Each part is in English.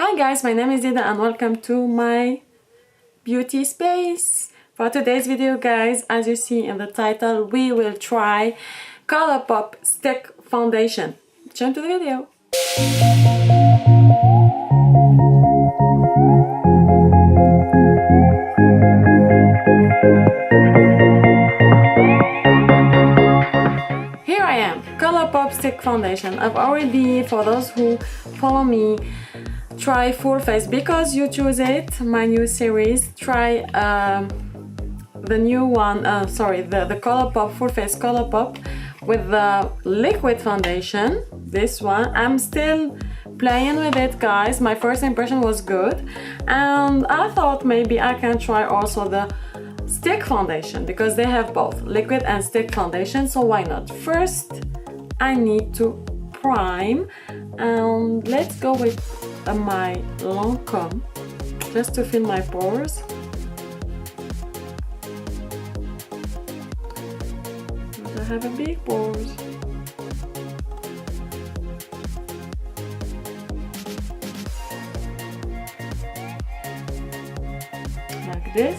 Hi guys, my name is Dida and welcome to my beauty space. For today's video guys, as you see in the title, we will try ColourPop Stick Foundation. Jump to the video. Here I am, ColourPop Stick Foundation. I've already, for those who follow me, try full face because you choose it, my new series. Try the new one, the ColourPop full face ColourPop with the liquid foundation. This one, I'm still playing with it guys. My first impression was good and I thought maybe I can try also the stick foundation because they have both liquid and stick foundation, so why not? First I need to prime and let's go with my Lancome just to fill my pores. I have a big pores. Like this.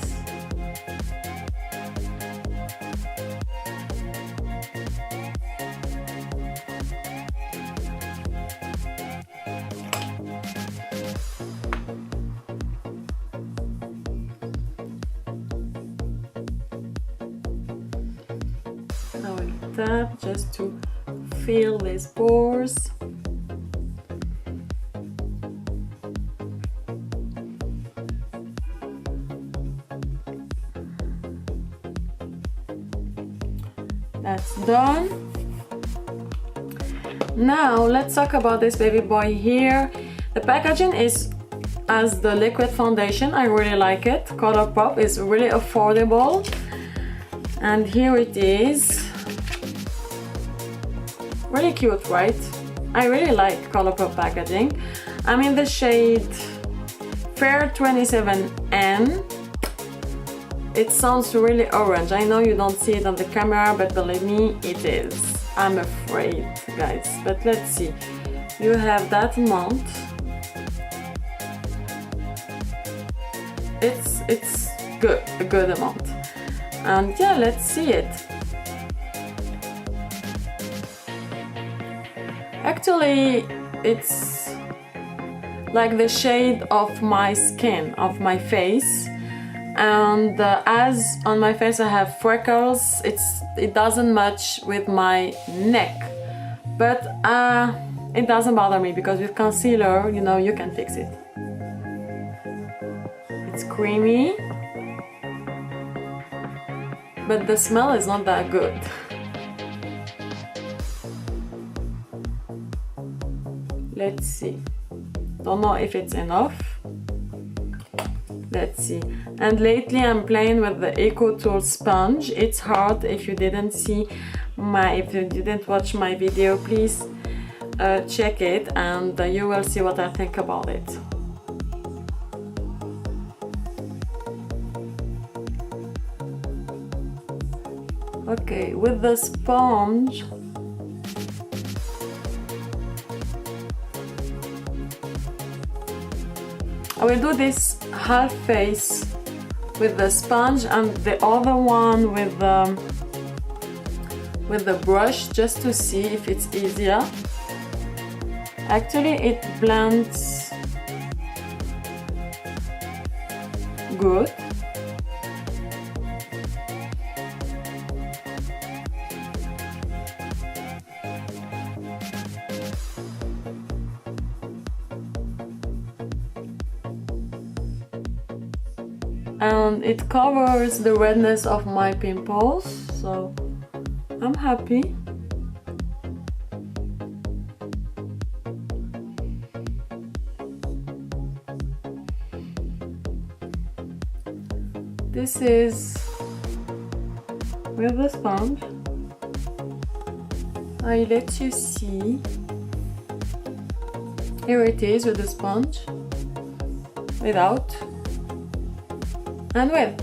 I will tap just to fill these pores. That's done. Now let's talk about this baby boy here. The packaging is as the liquid foundation. I really like it. ColourPop is really affordable. And here it is. Really cute, right? I really like ColourPop packaging. I'm in the shade Fair 27N. It sounds really orange. I know you don't see it on the camera, but believe me, it is. I'm afraid, guys. But let's see. You have that amount. It's good, a good amount. And yeah, let's see it. Actually, it's like the shade of my skin, of my face. And as on my face I have freckles, it doesn't match with my neck. But it doesn't bother me because with concealer, you know, you can fix it. It's creamy. But the smell is not that good. Let's see. Don't know if it's enough. Let's see. And lately I'm playing with the Eco Tool sponge. It's hard. If you didn't watch my video, please check it and you will see what I think about it. Okay, with the sponge, I will do this half face with the sponge and the other one with the brush just to see if it's easier. Actually, it blends good. And it covers the redness of my pimples, so I'm happy. This is with the sponge. I let you see. Here it is with the sponge, without and with.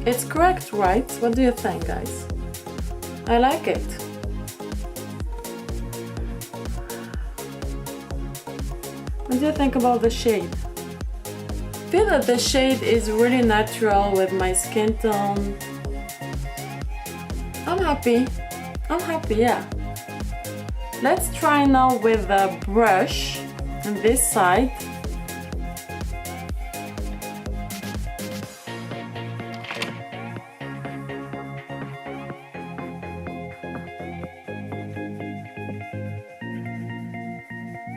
It's correct, right? What do you think, guys? I like it. What do you think about the shade? I feel that the shade is really natural with my skin tone. I'm happy, yeah. Let's try now with the brush on this side.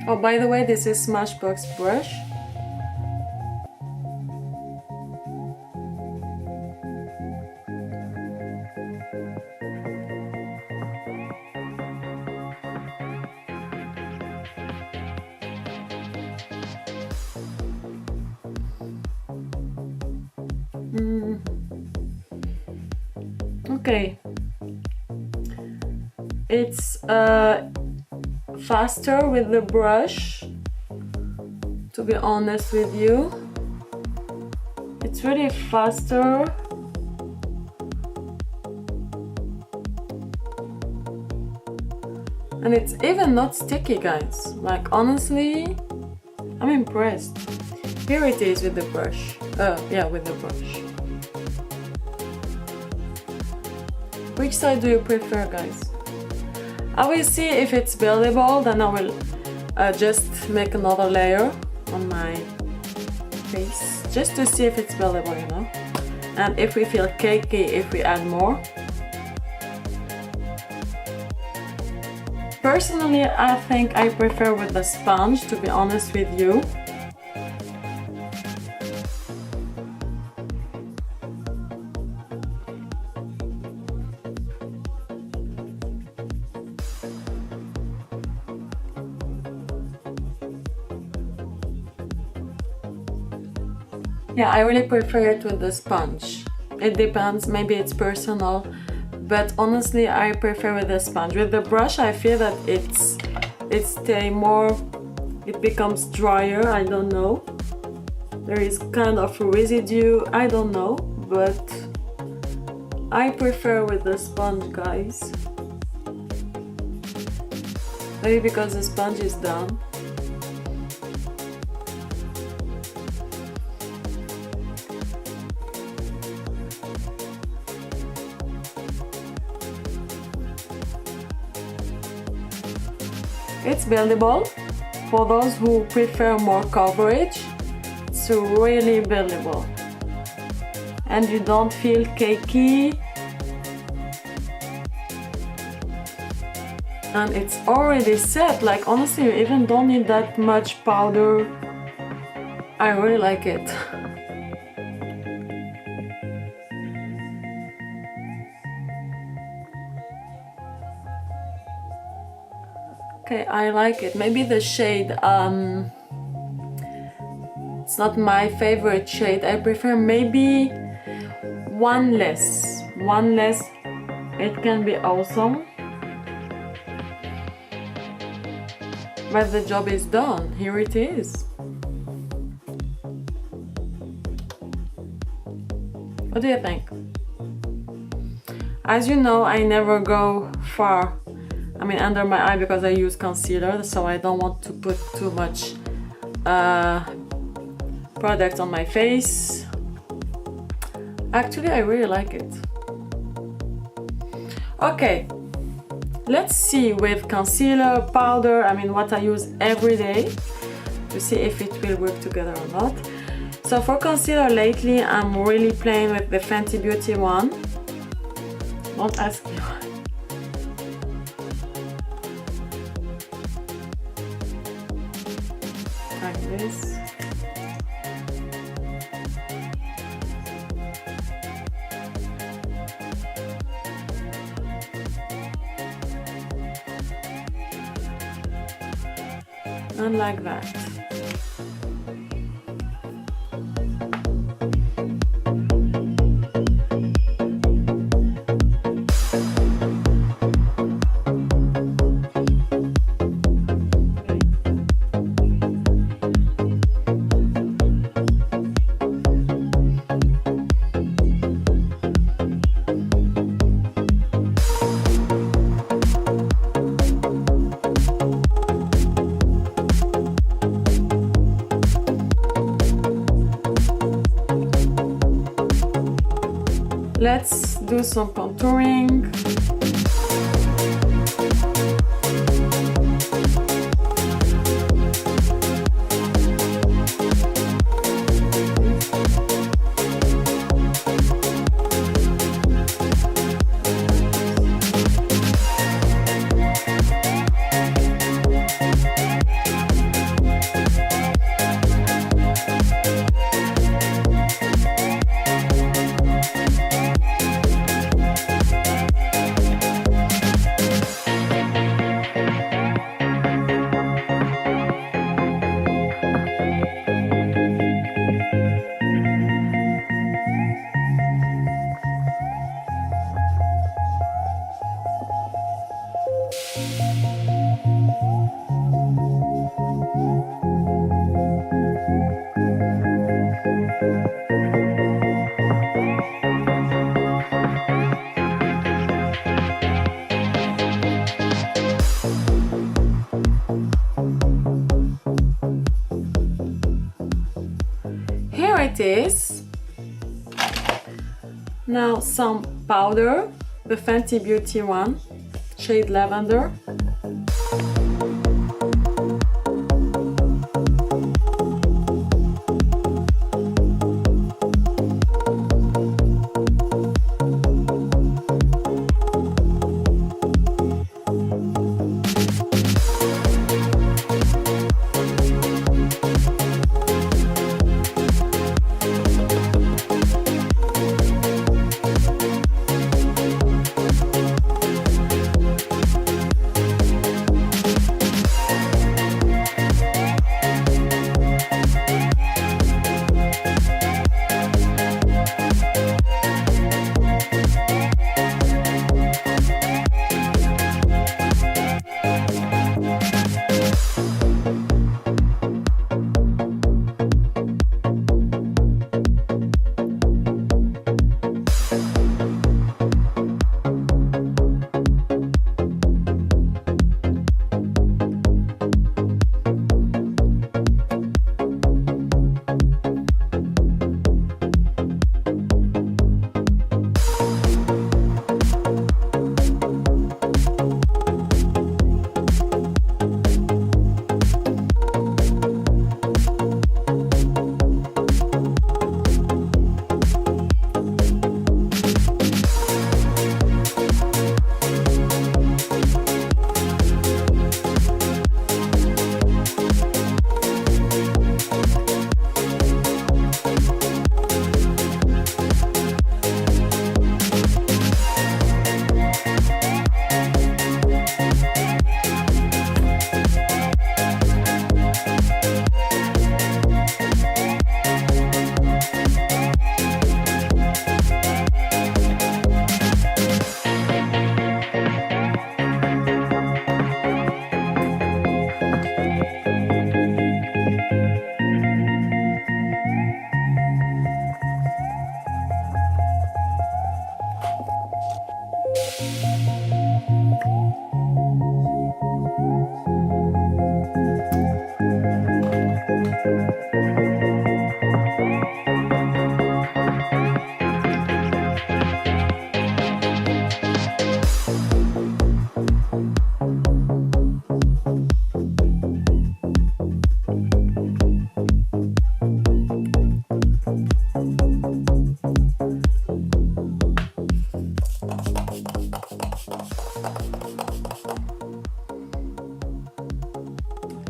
Oh, by the way, this is Smashbox brush. Okay. It's faster with the brush, to be honest with you. It's really faster. And it's even not sticky, guys. Like, honestly, I'm impressed. Here it is with the brush. Yeah, with the brush. Which side do you prefer, guys? I will see if it's buildable, then I will just make another layer on my face, just to see if it's buildable, you know? And if we feel cakey, if we add more. Personally, I think I prefer with the sponge, to be honest with you. Yeah, I really prefer it with the sponge. It depends, maybe it's personal, but honestly I prefer with the sponge. With the brush I feel that it stays more, it becomes drier, I don't know. There is kind of residue, I don't know, but I prefer with the sponge, guys. Maybe because the sponge is done. It's buildable. For those who prefer more coverage, it's really buildable. And you don't feel cakey. And it's already set. Like, honestly, you even don't need that much powder. I really like it. Okay, I like it. Maybe the shade, it's not my favorite shade. I prefer maybe one less. One less, it can be awesome. But the job is done. Here it is. What do you think? As you know, I never go far, under my eye, because I use concealer, so I don't want to put too much product on my face. Actually, I really like it. Okay, let's see with concealer, powder, what I use every day, to see if it will work together or not. So for concealer lately, I'm really playing with the Fenty Beauty one. Don't ask me why. Like this. And like that. Let's do some contouring. Here it is. Now some powder, the Fenty Beauty one, shade Lavender.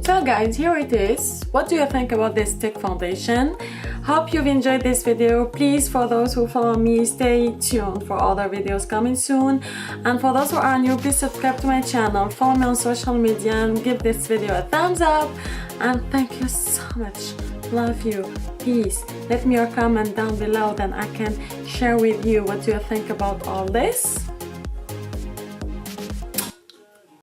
So guys, here it is. What do you think about this stick foundation? Hope you've enjoyed this video. Please, for those who follow me, stay tuned for other videos coming soon. And for those who are new, please subscribe to my channel, follow me on social media, and give this video a thumbs up. And thank you so much. Love you. Peace. Let me your comment down below, then I can share with you what you think about all this.